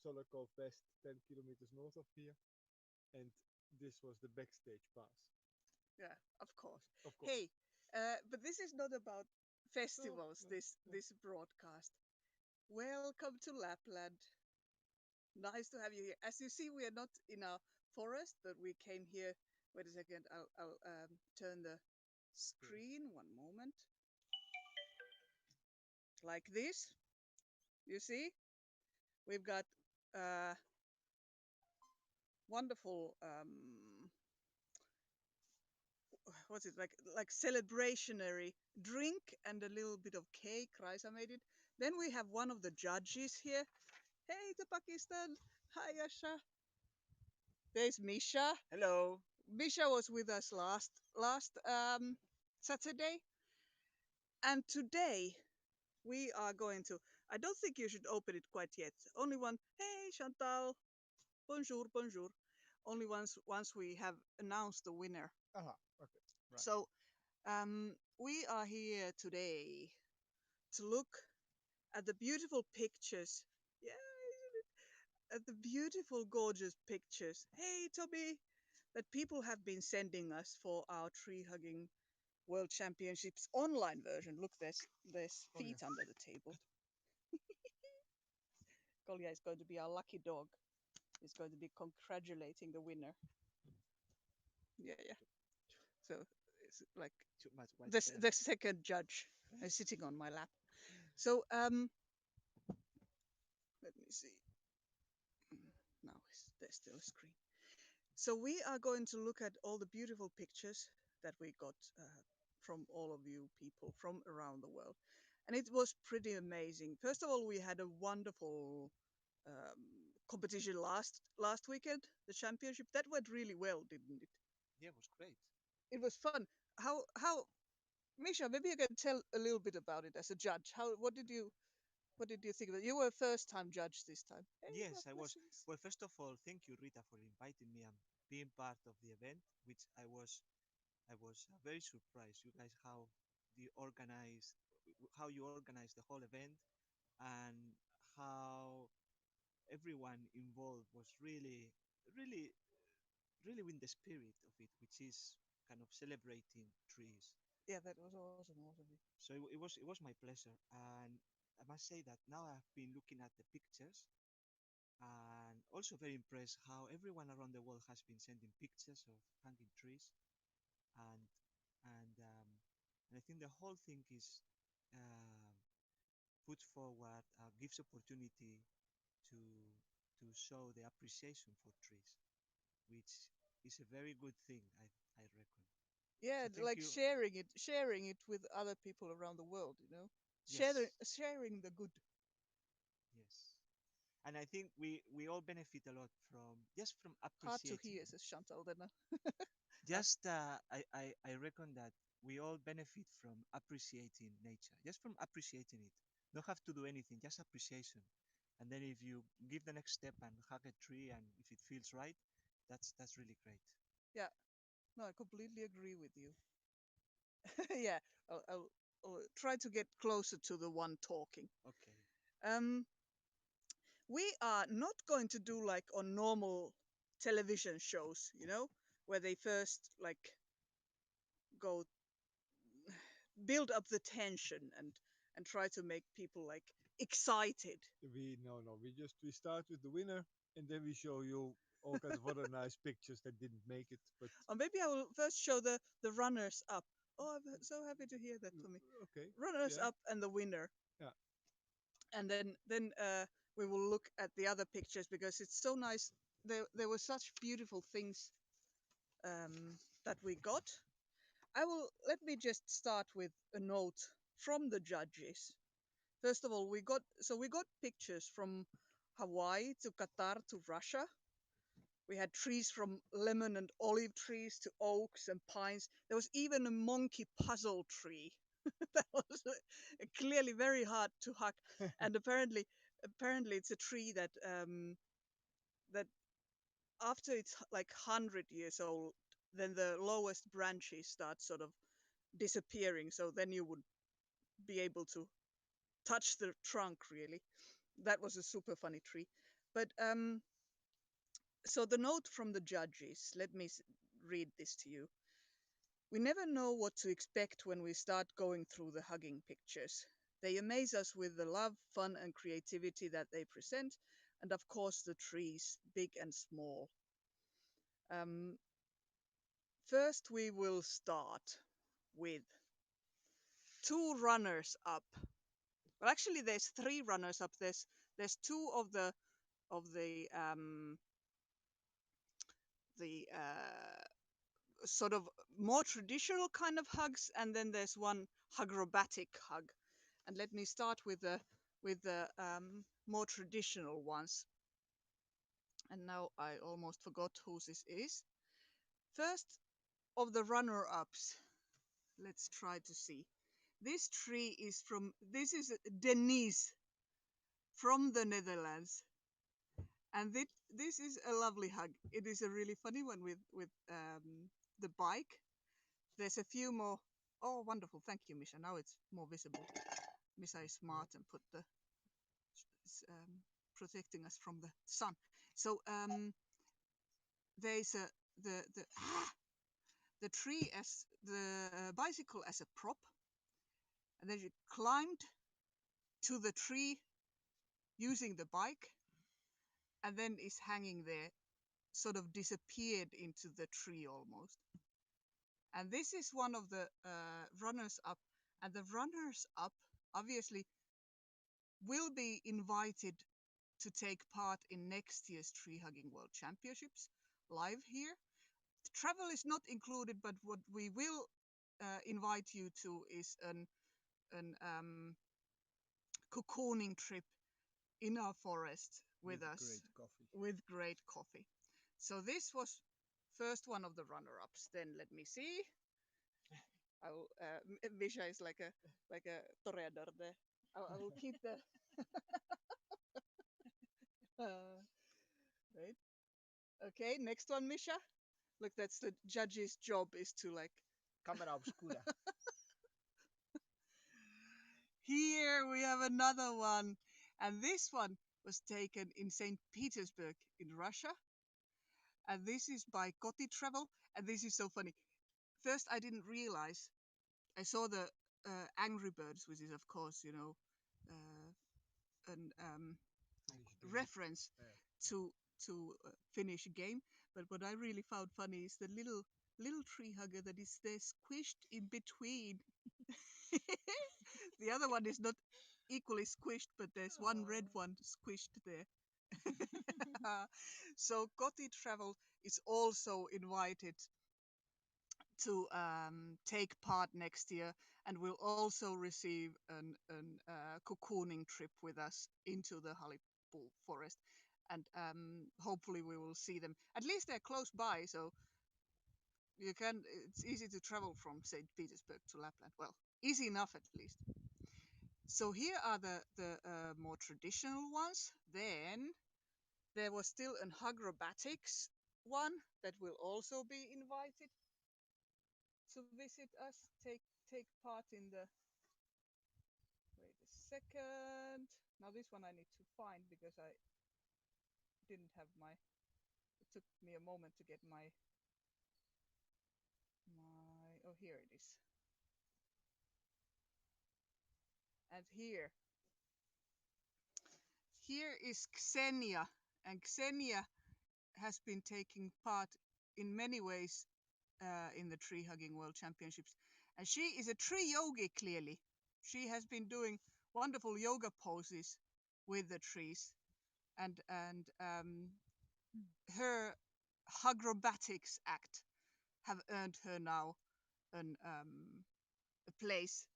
Solokov West, 10 kilometers north of here, and this was the backstage pass. Yeah, of course. Of course. Hey, but this is not about No, festivals. no, no. This broadcast. Welcome to Lapland. Nice to have you here. As you see, we are not in a forest, but we came here. Wait a second. I'll turn the Okay. screen. One moment. Like this. You see, we've got uh, wonderful what's it like celebrationary drink and a little bit of cake. Raisa made it. Then we have one of the judges here. Hey to Pakistan. Hi Asha. There's Misha. Hello. Misha was with us last Saturday, and today we are going to. I don't think you should open it quite yet. Only one. Hey Chantal. Bonjour, bonjour. Only once we have announced the winner. Aha, okay, right. So we are here today to look at the beautiful pictures. Yeah, at the beautiful, gorgeous pictures. Hey, Toby, that people have been sending us for our tree hugging world championships online version. Look, there's Oh yeah. feet under the table. Kolja is going to be our lucky dog. He's going to be congratulating the winner. Yeah, yeah. So it's like Too much white this hair. the second judge is sitting on my lap. So let me see. Now there's still a screen. So we are going to look at all the beautiful pictures that we got from all of you people from around the world, and it was pretty amazing. First of all, we had a wonderful competition last weekend, the championship. That went really well, didn't it? Yeah, it was great. It was fun. How Misha? Maybe you can tell a little bit about it as a judge. How what did you think of it? You were a first time judge this time. Hey, Yes, love I was. blessings. Well, first of all, thank you, Rita, for inviting me and being part of the event, which I was very surprised. You guys, how you organized the whole event, and how everyone involved was really, really in the spirit of it, which is kind of celebrating trees. Yeah, that was awesome, awesome. So it was my pleasure, and I must say that now I've been looking at the pictures and also very impressed how everyone around the world has been sending pictures of hanging trees, and and um, and I think the whole thing is um put forward, gives opportunity to show the appreciation for trees, which is a very good thing, I reckon. Yeah, So thank like you. sharing it with other people around the world, you know, Yes, sharing the good. yes, and I think we all benefit a lot from just from Hard to appreciating. hear, says Chantal. Then, Just I reckon that we all benefit from appreciating nature, just from appreciating it. Don't have to do anything, just appreciation. And then if you give the next step and hug a tree, and if it feels right, that's really great. yeah, no, I completely agree with you. Yeah, I'll try to get closer to the one talking. Okay. Um, we are not going to do like on normal television shows, you know, where they first like go build up the tension and try to make people like excited. We no no. We start with the winner, and then we show you all kinds of other nice pictures that didn't make it. But Or maybe I will first show the runners up. Oh, I'm so happy to hear that for me. okay, Runners yeah, up and the winner, yeah. and then we will look at the other pictures because it's so nice. There were such beautiful things that we got. I will let me just start with a note from the judges. First of all, we got pictures from Hawaii to Qatar to Russia. We had trees from lemon and olive trees to oaks and pines. There was even a monkey puzzle tree that was clearly very hard to hug, and apparently it's a tree that after it's like 100 years old, then the lowest branches start sort of disappearing. So then you would be able to touch the trunk really. That was a super funny tree. But so the note from the judges, let me read this to you. We never know what to expect when we start going through the hugging pictures. They amaze us with the love, fun, and creativity that they present, and of course the trees, big and small. Um, First, we will start with two runners up. Well, actually, there's three runners up. There's two of the sort of more traditional kind of hugs, and then there's one hugrobatic hug. And let me start with the more traditional ones. And now I almost forgot who this is. First of the runner-ups, let's try to see. This is Denise from the Netherlands. And this is a lovely hug. It is a really funny one with the bike. There's a few more. Oh, wonderful. Thank you, Misha. Now it's more visible. Misha is smart and put the protecting us from the sun. So there's the tree as the bicycle as a prop, and then you climbed to the tree using the bike, and then is hanging there, sort of disappeared into the tree almost. And this is one of the runners up, and the runners up obviously will be invited to take part in next year's Tree Hugging World Championships live here. The travel is not included, but what we will invite you to is an cocooning trip in our forest with us great coffee. with great coffee. So this was first one of the runner-ups. Then let me see. Misha is like a toreador there. I will keep the right. Okay, next one, Misha. Look, that's the judge's job is to like. Camera obscura. Here we have another one, and this one was taken in St. Petersburg in Russia. And this is by Koti Travel, and this is so funny. First, I didn't realize. I saw the Angry Birds, which is of course, an reference to Finnish game. But what I really found funny is the little tree hugger that is there squished in between. The other one is not equally squished, but there's one red one squished there. So Koti Travel is also invited to take part next year, and will also receive an cocooning trip with us into the HaliPuu forest. And hopefully we will see them. At least they're close by, so it's easy to travel from St. Petersburg to Lapland. Well, easy enough at least. So here are the more traditional ones. Then there was still an Hygrobatics one that will also be invited to visit us, take part in the. Wait a second. Now this one I need to find because I didn't have my. It took me a moment to get my. Oh, here it is. And here is Xenia, and Xenia has been taking part in many ways in the Tree Hugging World Championships. And she is a tree yogi, clearly. She has been doing wonderful yoga poses with the trees. And her Hygrobatics act have earned her now a place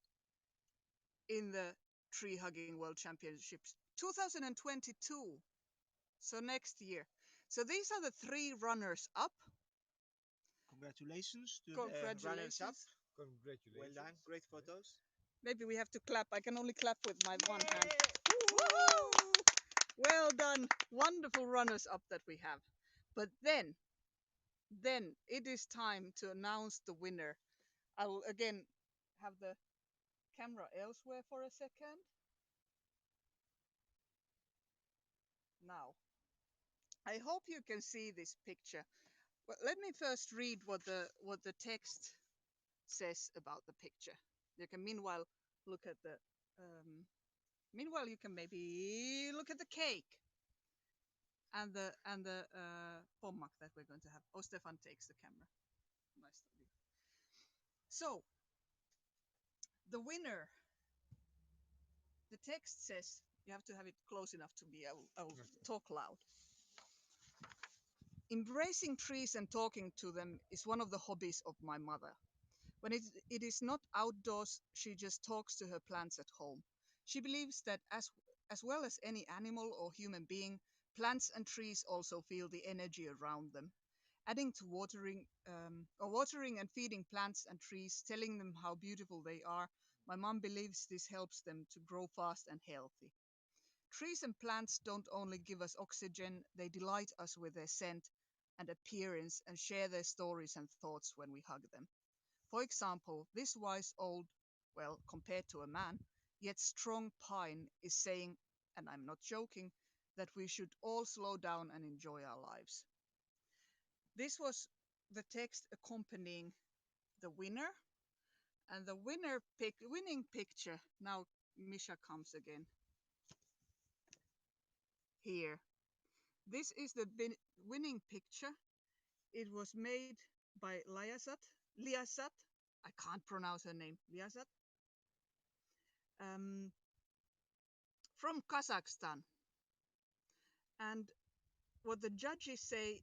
in the Tree Hugging World Championships 2022. So next year. So these are the three runners up. Congratulations to the runners up. Congratulations. Well done. Great photos. Maybe we have to clap. I can only clap with my one hand. Woo! Well done. Wonderful runners up that we have. But then it is time to announce the winner. I will again have the camera elsewhere for a second. Now, I hope you can see this picture. Well, let me first read what the text says about the picture. You can meanwhile look at the meanwhile you can maybe look at the cake and the pommak that we're going to have. Oh, Stefan takes the camera. Nice of you. So the winner. The text says you have to have it close enough to me. I will talk loud. Embracing trees and talking to them is one of the hobbies of my mother. When it is not outdoors, she just talks to her plants at home. She believes that as well as any animal or human being, plants and trees also feel the energy around them. Adding to watering and feeding plants and trees, telling them how beautiful they are, my mom believes this helps them to grow fast and healthy. Trees and plants don't only give us oxygen, they delight us with their scent and appearance and share their stories and thoughts when we hug them. For example, this wise old, well, compared to a man, yet strong pine is saying, and I'm not joking, that we should all slow down and enjoy our lives. This was the text accompanying the winner, and the winning picture. Now Misha comes again here. This is the winning picture. It was made by Lyasat. I can't pronounce her name. Lyasat. Um, from Kazakhstan. And what the judges say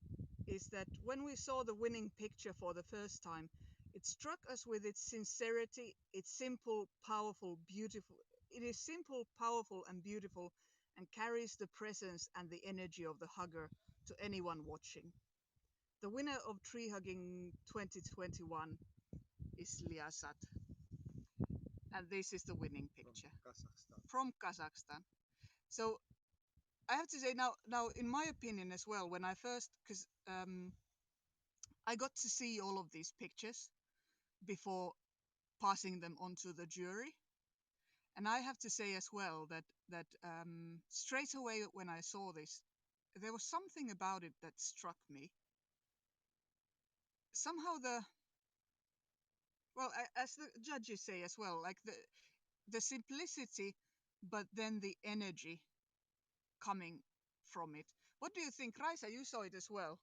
is that when we saw the winning picture for the first time, it struck us with its sincerity, its simple, powerful, beautiful. It is simple, powerful, and beautiful, and carries the presence and the energy of the hugger to anyone watching. The winner of Tree Hugging 2021 is Lyasat, and this is the winning picture from Kazakhstan. So I have to say now in my opinion as well, when I first, because I got to see all of these pictures before passing them on to the jury, and I have to say as well that straight away when I saw this, there was something about it that struck me. Somehow as the judges say as well, like the simplicity, but then the energy coming from it. What do you think, Raisa? You saw it as well.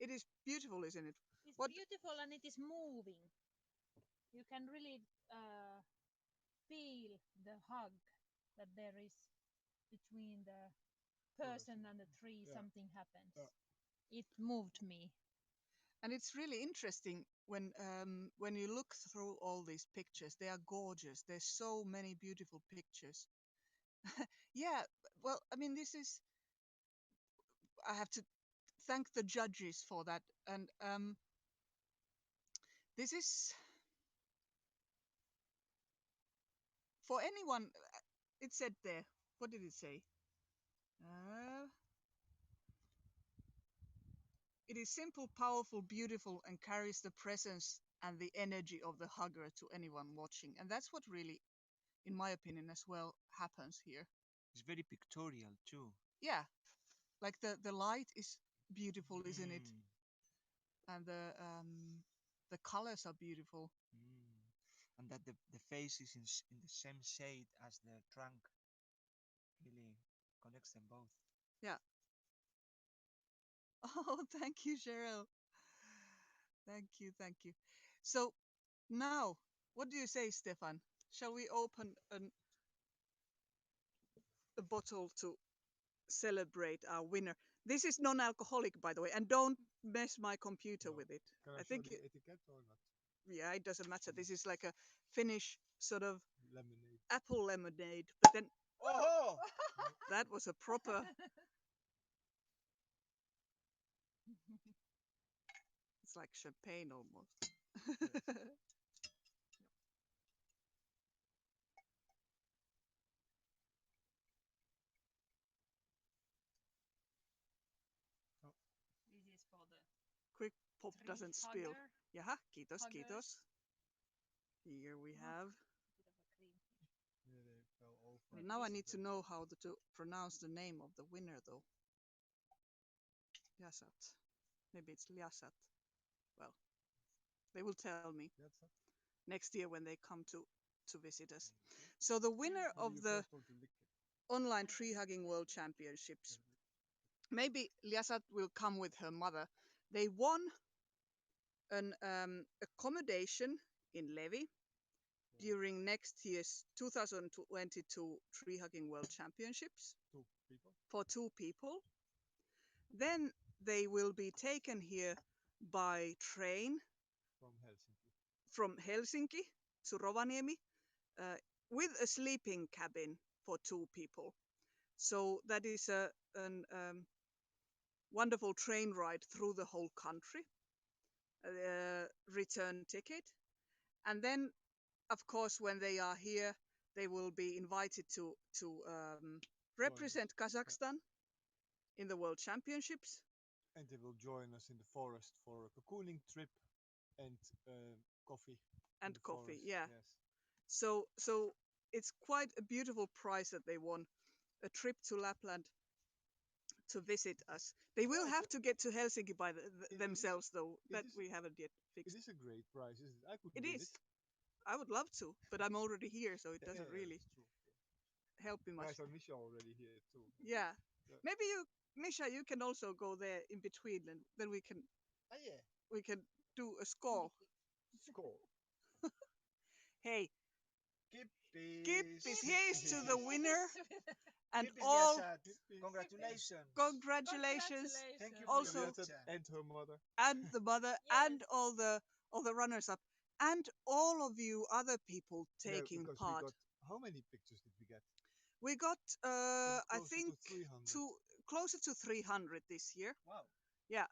It is beautiful, isn't it? It's What? beautiful and it is moving. You can really feel the hug that there is between the person and the tree. Yeah. Something happens. Yeah. It moved me. And it's really interesting when you look through all these pictures. They are gorgeous. There's so many beautiful pictures. Yeah, well, I mean, this is. I have to thank the judges for that, and this is for anyone. It said there. What did it say? Uh, it is simple, powerful, beautiful, and carries the presence and the energy of the hugger to anyone watching. And that's what really, in my opinion, as well, happens here. It's very pictorial too. Yeah, like the light is beautiful, isn't it? Mm, And the colors are beautiful. mm. And that the face is in the same shade as the trunk really connects them both. Yeah. Oh, thank you, Cheryl. Thank you, thank you. So now, what do you say, Stefan? Shall we open a bottle to celebrate our winner? This is non-alcoholic, by the way, and don't mess my computer No. with it. Can I I show think, the etiquette or not? yeah, it doesn't matter. This is like a Finnish sort of Lemonade. apple lemonade, but then Oh! that was a proper. It's like champagne almost. Yes. Oh, This is for the Quick pop tree doesn't spill. hugger. Jaha, kiitos, Huggers. kiitos. Here we Oh, have. bit of a cream here. yeah, they fell over. Well, Maybe now I this. need to know how to pronounce the name of the winner, though. Lyasat. Maybe it's Lyasat. Well, they will tell me That's it. next year when they come to visit us. So the winner Maybe of you the first want to lick it. online tree hugging world championships, maybe Lyasat will come with her mother. They won an accommodation in Levi during next year's 2022 tree hugging world championships Two people for 2 people. Then they will be taken here by train from Helsinki. from Helsinki to Rovaniemi uh, with a sleeping cabin for 2 people. So that is a wonderful train ride through the whole country, return ticket. And then, of course, when they are here, they will be invited to represent Kazakhstan in the World Championships. And they will join us in the forest for a cocooning trip and coffee. in And the coffee, forest. yeah. Yes. So it's quite a beautiful prize that they won, a trip to Lapland to visit us. They will Yeah, have to get to Helsinki by is- themselves, though. it That is- we haven't yet It fixed. is a great prize, isn't it? I couldn't It win is. it. I would love to, but I'm already here, so it Yeah, doesn't yeah, really it's true. help me I much. saw Misha already here too. Yeah. Yeah. Maybe you, Misha, you can also go there in between, and then Ah, yeah. we can do a score. Score. Hey, Kippis. Kippis, here's to the winner and Kippis all. Lyasat. Congratulations. Congratulations. Thank you for Also- your Lyasat picture. and her mother. And the mother Yes. and all the runners up and all of you other people Yeah, taking because part. we got how many pictures did we get? We got I Closer think to 300 closer to 300 this year. Wow. Yeah,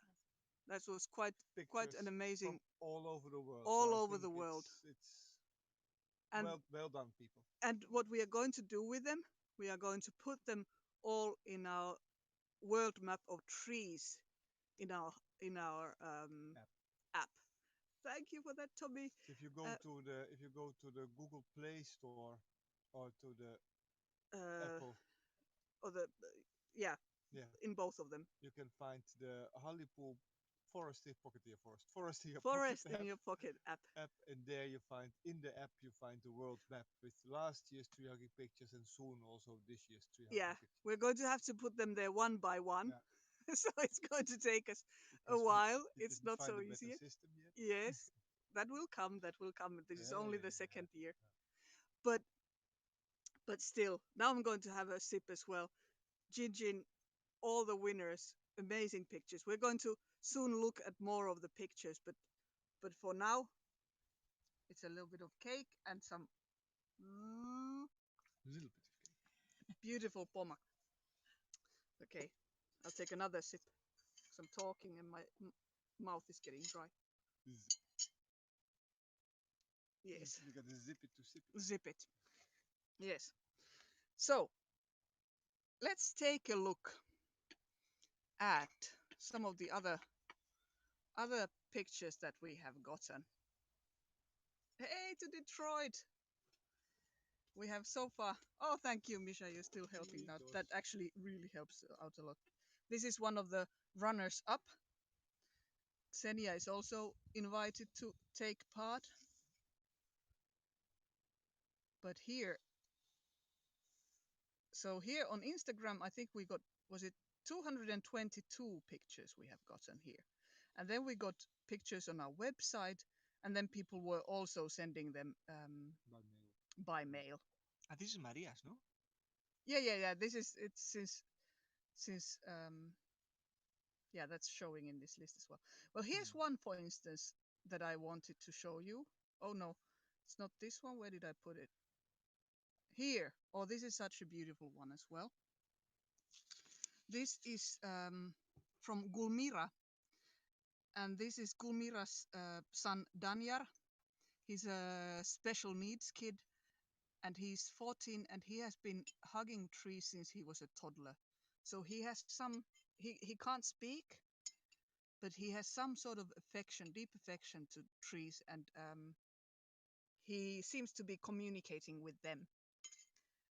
that was quite pictures an amazing. from all over the world. All So I over think the world. It's And well done, people. and what we are going to do with them, we are going to put them all in our world map of trees in our app. Thank you for that, Tommy. So if you go to the Google Play Store or to the Uh, Apple, or the yeah, yeah, in both of them. you can find the HaliPuu Forest in your Forest pocket in your pocket app. app, and there you find in the app you find the world map with last year's tree hugging pictures and soon also this year's tree hugging Yeah, pictures. we're going to have to put them there one by one. Yeah. So it's going to take us a Because while. we It's didn't not find so a better easy yet. system yet. Yes, that will come. That will come. This is Yeah, only yeah, the yeah, second yeah. year. But still, now I'm going to have a sip as well. Jin, all the winners, amazing pictures. We're going to soon look at more of the pictures, but for now, it's a little bit of cake and some A little bit of beautiful pomak. Okay, I'll take another sip. 'Cause I'm talking and my mouth is getting dry. cake. Yes, You gotta zip it to sip it. zip it. Yes. So let's take a look at some of the other pictures that we have gotten. Hey, to Detroit! We have so far. Oh, thank you, Misha. You're still helping out. That actually really helps out a lot. This is one of the runners up. Xenia is also invited to take part. But here, so here on Instagram, I think we got, was it 222 pictures we have gotten here. And then we got pictures on our website, and then people were also sending them By mail. by mail. Ah, this is Maria's, no? Yeah. This is it's since yeah, that's showing in this list as well. Well, here's one, for instance, that I wanted to show you. Oh no, it's not this one. Where did I put it? Here. Oh, this is such a beautiful one as well. This is from Gulmira, and this is Gulmira's son Danyar. He's a special needs kid, and he's 14, and he has been hugging trees since he was a toddler. So he has some. He can't speak, but he has some sort of affection, deep affection to trees, and he seems to be communicating with them.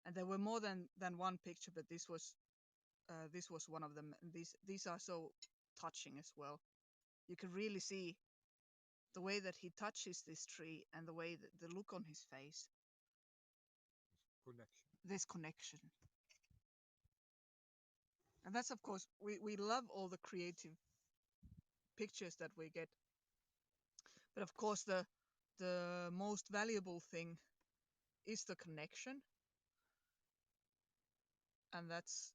And there were more than one picture, but this was one of them. And these are so touching as well. You can really see the way that he touches this tree and the way that the look on his face. Connection. This connection. And that's, of course, we love all the creative pictures that we get. But of course, the most valuable thing is the connection. And that's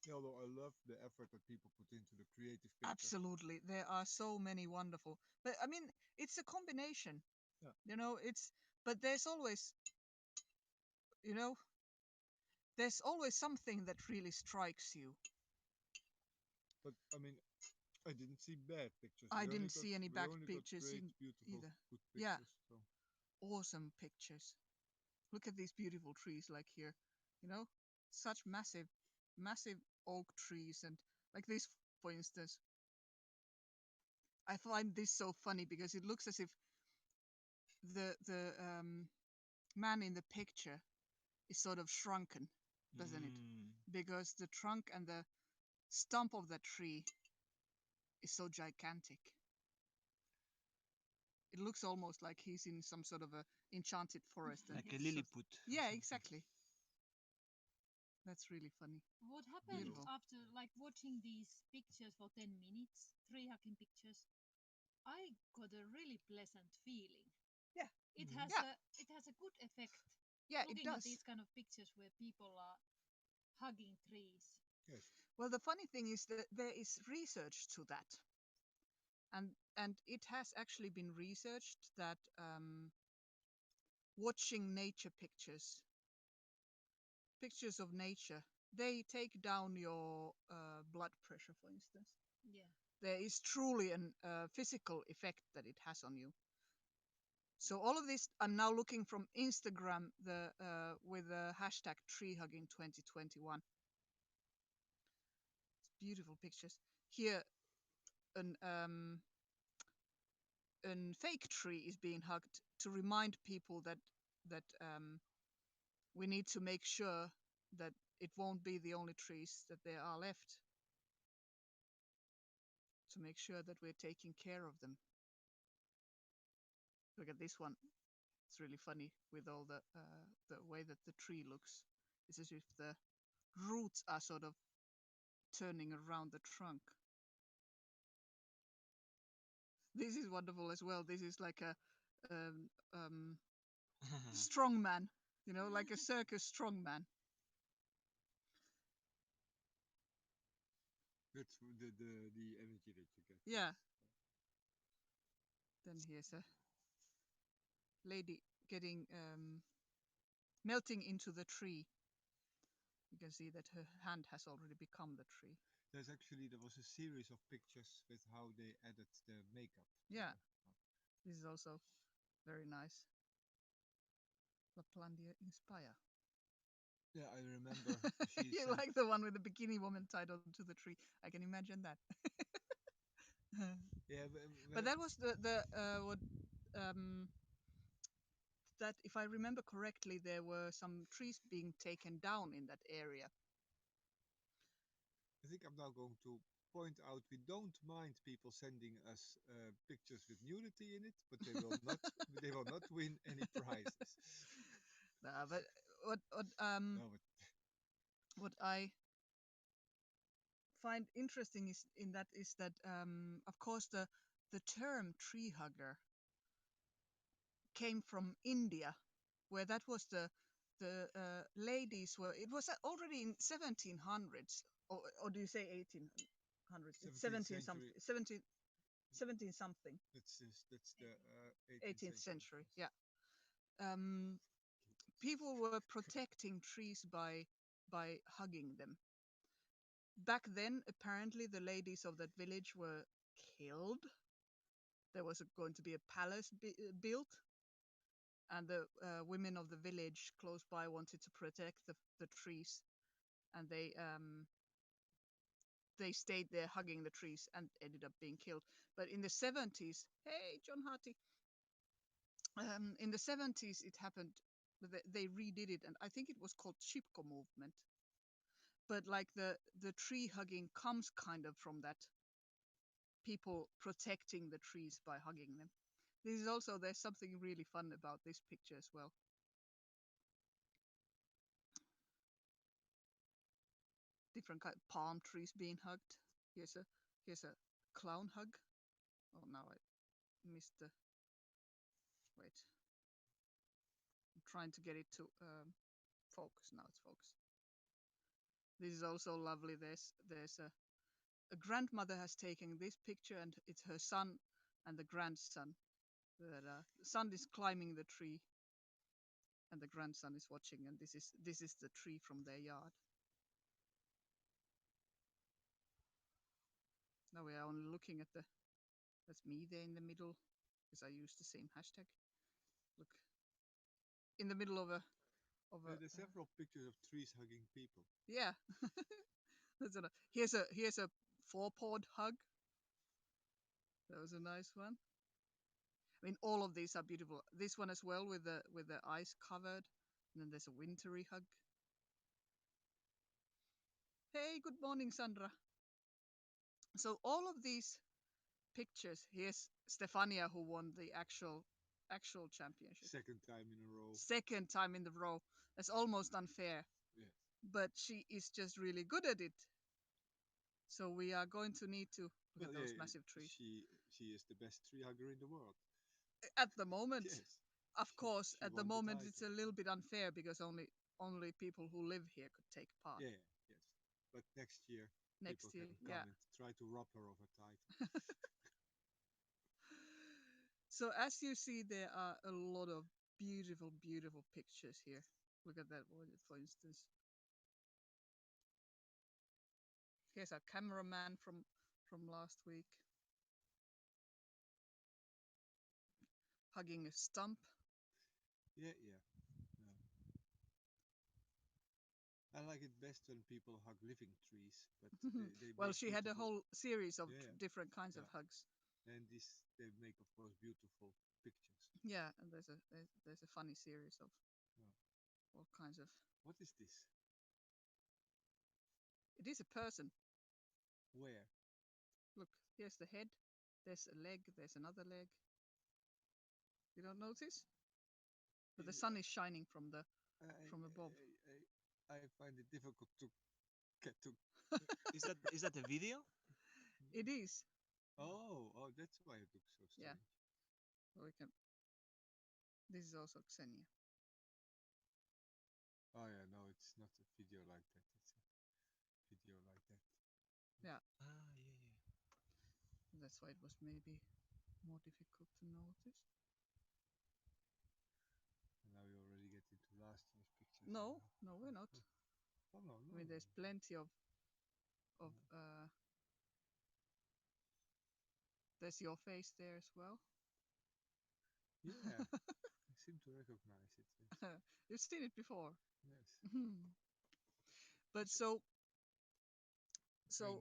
Yeah, although I love the effort that people put into the creative picture. absolutely, there are so many wonderful. But I mean, it's a combination. Yeah. You know, but there's always, you know, there's always something that really strikes you. But I mean, I didn't see bad pictures. I We only didn't got, see any we back only got pictures great, beautiful, either. good Yeah. pictures. So Awesome pictures. Look at these beautiful trees, like here, you know, such massive oak trees, and like this, for instance. I find this so funny because it looks as if the man in the picture is sort of shrunken, doesn't it? Because the trunk and the stump of the tree is so gigantic. It looks almost like he's in some sort of a enchanted forest. And Like a it's lily just- put. Yeah, exactly. That's really funny. What happened Beautiful. after like watching these pictures for 10 minutes, tree hugging pictures? I got a really pleasant feeling. Yeah. It Mhm. has Yeah. it has a good effect. Yeah, it Looking at does. these kind of pictures where people are hugging trees. yes, Well, the funny thing is that there is research to that, and it has actually been researched that watching nature pictures of nature, they take down your blood pressure, for instance. Yeah. There is truly an physical effect that it has on you. So all of this, I'm now looking from Instagram, the with the hashtag treehugging2021. It's beautiful pictures. Here, an fake tree is being hugged to remind people that we need to make sure that it won't be the only trees that there are left. To make sure that we're taking care of them. Look at this one. It's really funny with all the way that the tree looks. It's as if the roots are sort of turning around the trunk. This is wonderful as well. This is like a strong man, you know, like a circus strong man. that's the energy that you get. Yeah. Then here's a lady getting melting into the tree. You can see that her hand has already become the tree. There was a series of pictures with how they added the makeup. Yeah. This is also very nice. Laplandia Inspire. Yeah, I remember. She You sent, like the one with the bikini woman tied onto the tree. I can imagine that. yeah, But that was the what that if I remember correctly, there were some trees being taken down in that area. I think I'm now going to point out we don't mind people sending us pictures with nudity in it, but they will not they will not win any prizes. But No, but what I find interesting is that of course the term tree hugger came from India, where that was the ladies were. It was already in 1700s, or do you say 1800s? It's 17th 17 something, century. 17 something, That's the 18th 18th century. century. Yeah. Um, People were protecting trees by hugging them. Back then, apparently, the ladies of that village were killed. There was going to be a palace built, and the women of the village close by wanted to protect the trees, and they stayed there hugging the trees and ended up being killed. But in the 70s, hey John Harty, in the 70s it happened. They redid it, and I think it was called Chipko movement. but like the tree hugging comes kind of from that people protecting the trees by hugging them. This is also there's something really fun about this picture as well. Different kind of palm trees being hugged. Here's a clown hug. Oh, now I missed the. Wait, I'm trying to get it to focus. Now it's focused. This is also lovely. There's a grandmother has taken this picture, and it's her son and the grandson. The son is climbing the tree, and the grandson is watching. And this is the tree from their yard. Now we are only looking at the. That's me there in the middle, because I use the same hashtag. Look, in the middle of a. There's several pictures of trees hugging people. Yeah. Here's a four-pawed hug. That was a nice one. I mean, all of these are beautiful. This one as well with the eyes covered, and then there's a wintry hug. Hey, good morning, Sandra. So all of these pictures. Here's Stefania, who won the actual championship. Second time in a row. Second time in the row. That's almost unfair, Yes. but she is just really good at it. So we are going to need to look Well, at those massive trees. she is the best tree hugger in the world. At the moment, Yes. of She, course, she at the won moment it's title. a little bit unfair because only people who live here could take part. Yeah, yes. But next year, Next people year, can yeah. come and try to rob her of her title. So as you see, there are a lot of beautiful, beautiful pictures here. Look at that one, for instance. Here's our cameraman from last week hugging a stump. Yeah, yeah. I like it best when people hug living trees, but they Well, make she had a beautiful. whole series of Yeah, different kinds of yeah. hugs. And this they make, of course, beautiful pictures. Yeah, and there's a funny series of Yeah. all kinds of. What is this? It is a person. Where? Look, here's the head. There's a leg. There's another leg. You don't notice? But the sun is shining from above. I find it difficult to get to. Is that a video? It is. Oh, that's why it looks so Yeah. strange. So we can. This is also Xenia. Oh yeah, no, it's not a video like that. It's a video like that. Yeah, Ah, yeah, yeah. that's why it was maybe more difficult to notice. And now we already get into last year's pictures. No, no, we're not. Oh no, I no. mean, there's plenty of of. There's your face there as well. Yeah, I seem to recognize it. Yes. You've seen it before. Yes. But so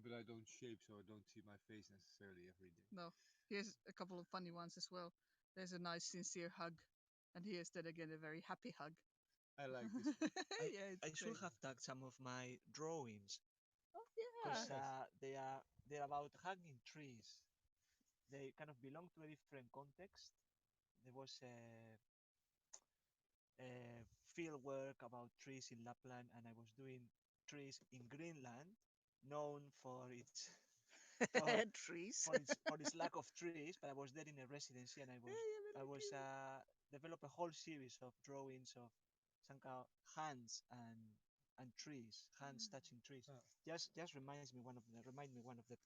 But I don't shape, so I don't see my face necessarily every day. no. Here's a couple of funny ones as well. There's a nice sincere hug, and here's that again a very happy hug. I like this one. I Yeah, it's I should great. have tagged some of my drawings Oh yeah. because Yes. they're about hugging trees. They kind of belong to a different context. There was a field work about trees in Lapland, and I was doing trees in Greenland, known for its for Trees. for its lack of trees. But I was there in a residency, and I was Yeah, I very was cute. develop a whole series of drawings of some kind of hands and trees, hands touching trees. Ah. Just remind me one of the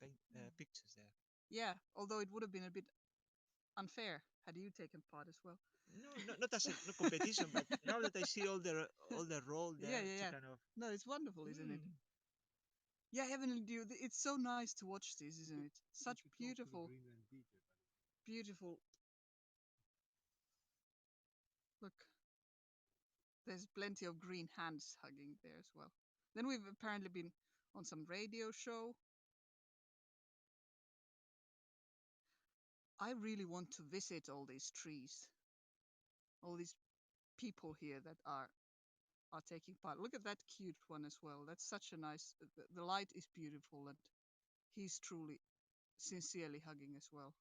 pictures there. Yeah, although it would have been a bit unfair had you taken part as well. No, not as a no competition, but now that I see all the role Yeah, there yeah, to yeah. kind of No, it's wonderful, isn't it? mm, Yeah, Heavenly Dew. It's so nice to watch this, isn't it? You Such should talk to the beautiful, Greenland DJ. beautiful. Look, there's plenty of green hands hugging there as well. Then we've apparently been on some radio show. I really want to visit all these trees, all these people here that are are taking part. Look at that cute one as well. That's such a nice. The light is beautiful, and he's truly, sincerely hugging as well.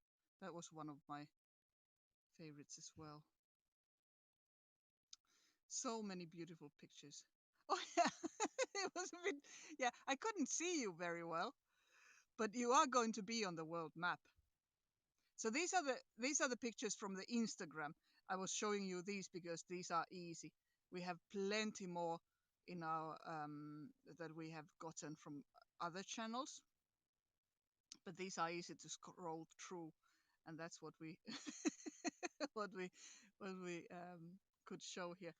That was one of my favorites as well. So many beautiful pictures. Oh yeah, it was a bit. Yeah, I couldn't see you very well, but you are going to be on the world map. So these are the pictures from the Instagram. I was showing you these because these are easy. We have plenty more in our that we have gotten from other channels, but these are easy to scroll through, and that's what we what we what we could show here.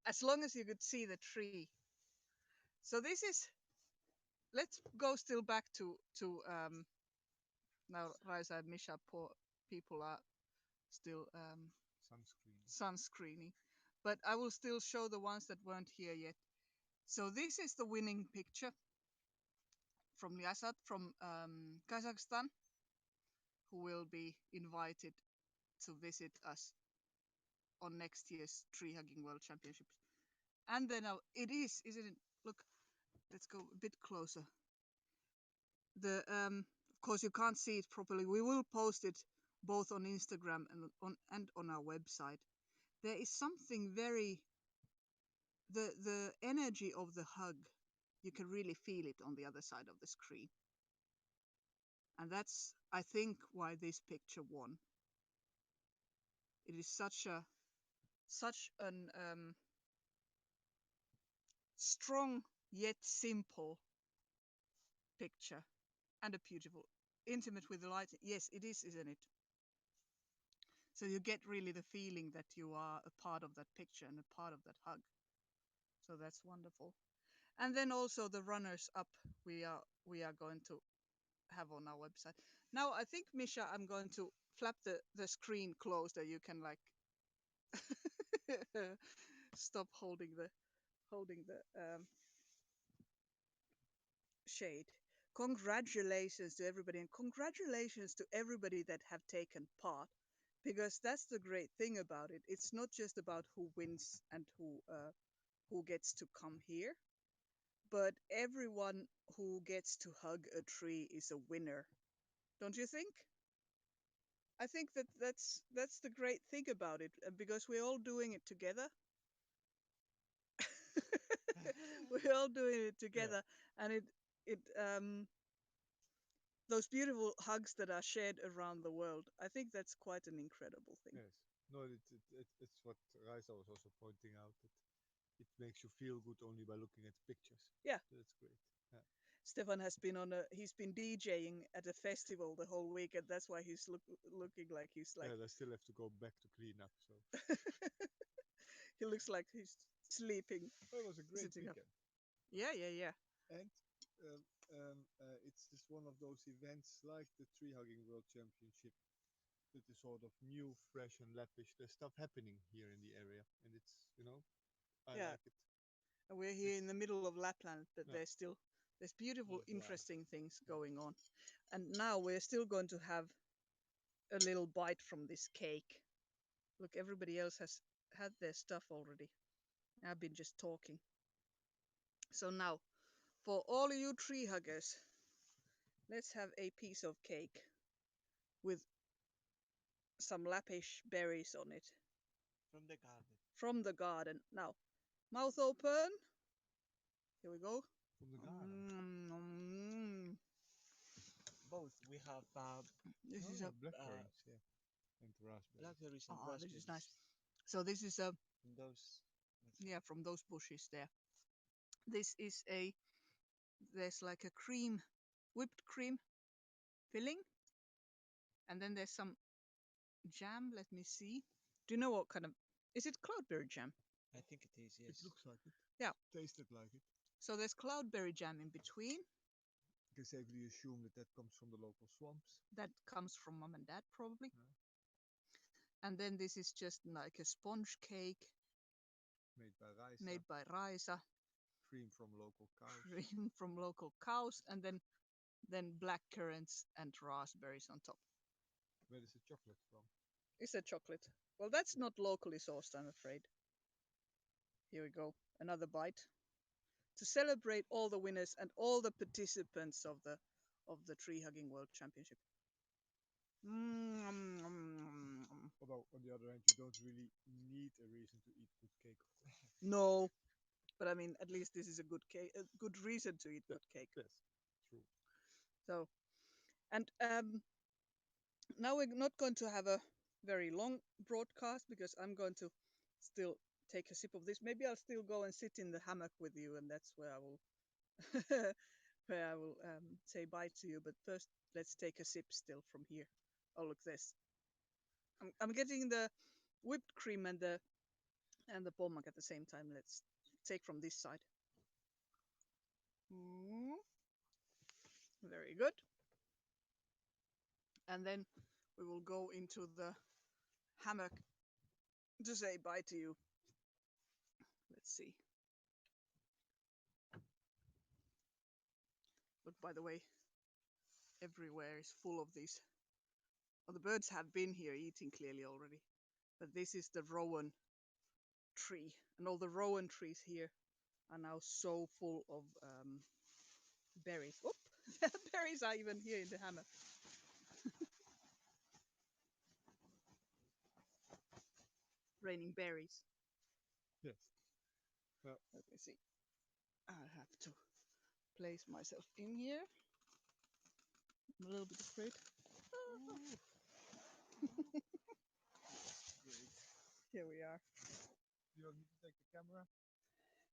As long as you could see the tree. So this is. Let's go still back to now. Raisa and Misha, poor people are still Sunscreen. sunscreening, but I will still show the ones that weren't here yet. So this is the winning picture from Lyasat from Kazakhstan, who will be invited to visit us on next year's tree hugging world championships. And then it is, isn't it? Look, let's go a bit closer. The of course you can't see it properly. We will post it both on Instagram and on our website. There is something very the energy of the hug, you can really feel it on the other side of the screen, and that's, I think, why this picture won. It is such an strong yet simple picture, and a beautiful, intimate with the light. Yes, it is, isn't it? So you get really the feeling that you are a part of that picture and a part of that hug. So that's wonderful. And then also the runners up we are going to have on our website. Now I think, Misha, I'm going to flap the screen closed that you can like stop holding the shade. Congratulations to everybody, and congratulations to everybody that have taken part, because that's the great thing about it. It's not just about who wins and who gets to come here, but everyone who gets to hug a tree is a winner. Don't you think? I think that's the great thing about it, because we're all doing it together. We're all doing it Yeah. together, and it those beautiful hugs that are shared around the world. I think that's quite an incredible thing. Yes. No, it's what Raisa was also pointing out, that it makes you feel good only by looking at the pictures. Yeah. So that's great. Yeah. Stefan has been he's been DJing at a festival the whole week, and that's why he's looking like he's like Yeah, I still have to go back to clean up. So he looks like he's sleeping, well, it was a great sitting up. weekend, Yeah, yeah, yeah. and it's just one of those events like the Tree Hugging World Championship that is sort of new, fresh, and lappish. There's stuff happening here in the area, and it's I Yeah. like it. And we're here in It's the middle of Lapland, but yeah, there's beautiful, full of life. interesting things Yeah. going on. And now we're still going to have a little bite from this cake. Look, everybody else has had their stuff already. I've been just talking. So now, for all you tree huggers, let's have a piece of cake with some lappish berries on it from the garden. from the garden. Now, mouth open. Here we go. From the garden. Mm. Both we have This is Oh, a blackberries, yeah, and raspberries. blackberries and this is raspberries. nice. So this is a And those. yeah, from those bushes there. This is a there's like a cream, whipped cream filling, and then there's some jam. Let me see. Do you know what kind of? Is it cloudberry jam? I think it is, It yes. looks like it. Yeah. Tasted like it. So there's cloudberry jam in between. You can safely assume that that comes from the local swamps. That comes from mom and dad probably. Yeah. And then this is just like a sponge cake Made by Raisa. made by Raisa, Cream from local cows. cream from local cows, and then black currants and raspberries on top. Where is the chocolate from? It's a chocolate. Well, that's not locally sourced, I'm afraid. Here we go. another bite to celebrate all the winners and all the participants of the Tree Hugging World Championship. Mm. Although on the other hand, you don't really need a reason to eat good cake. No, but I mean, at least this is a good cake, a good reason to eat good cake. Yes, true. So, and now we're not going to have a very long broadcast because I'm going to still take a sip of this. Maybe I'll still go and sit in the hammock with you, and that's where I will where I will say bye to you. But first, let's take a sip still from here. Oh, look this. I'm getting the whipped cream and the pommac at the same time. Let's take from this side. Mm, very good. And then we will go into the hammock to say bye to you. Let's see. But by the way, everywhere is full of these. Well, the birds have been here eating clearly already. But this is the rowan tree. And all the rowan trees here are now so full of berries. Oop! Berries are even here in the hammock. Raining berries. Yes. Well, let me see. I have to place myself in here. I'm a little bit afraid. great. Here we are. You don't need to take the camera.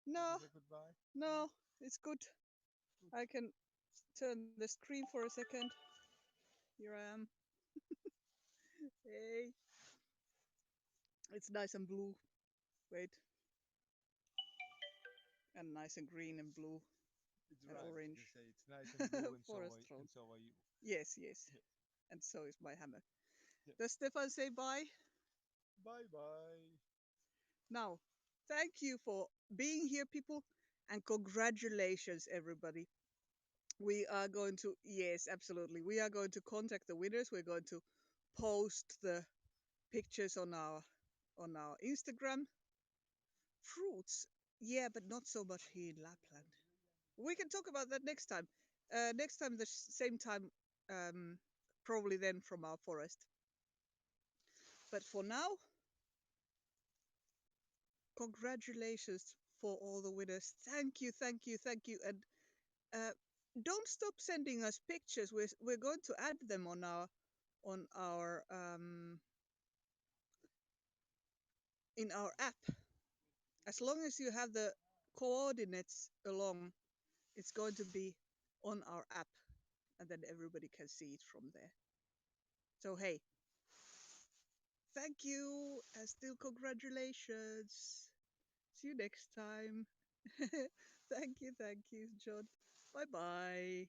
No, Say goodbye. no, it's good. I can turn the screen for a second. Here I am. Hey. It's nice and blue. Wait. And nice and green and blue. It's and right. orange. You say it's nice and blue, and Forest and road. so are you. Yes, yes. Yes. And so is my hammock. Yes. Does Stefan say bye? Bye bye. Now, thank you for being here, people, and congratulations, everybody. We are going to, yes, absolutely. We are going to contact the winners. We're going to post the pictures on our Instagram. Fruits, yeah, but not so much here in Lapland. We can talk about that next time. Next time, the same time, probably then from our forest. But for now, congratulations for all the winners. Thank you, thank you, thank you, and uh, don't stop sending us pictures. We're going to add them on our in our app. As long as you have the coordinates along, it's going to be on our app, and then everybody can see it from there. So hey, thank you, and still congratulations. See you next time. Thank you, John. Bye bye.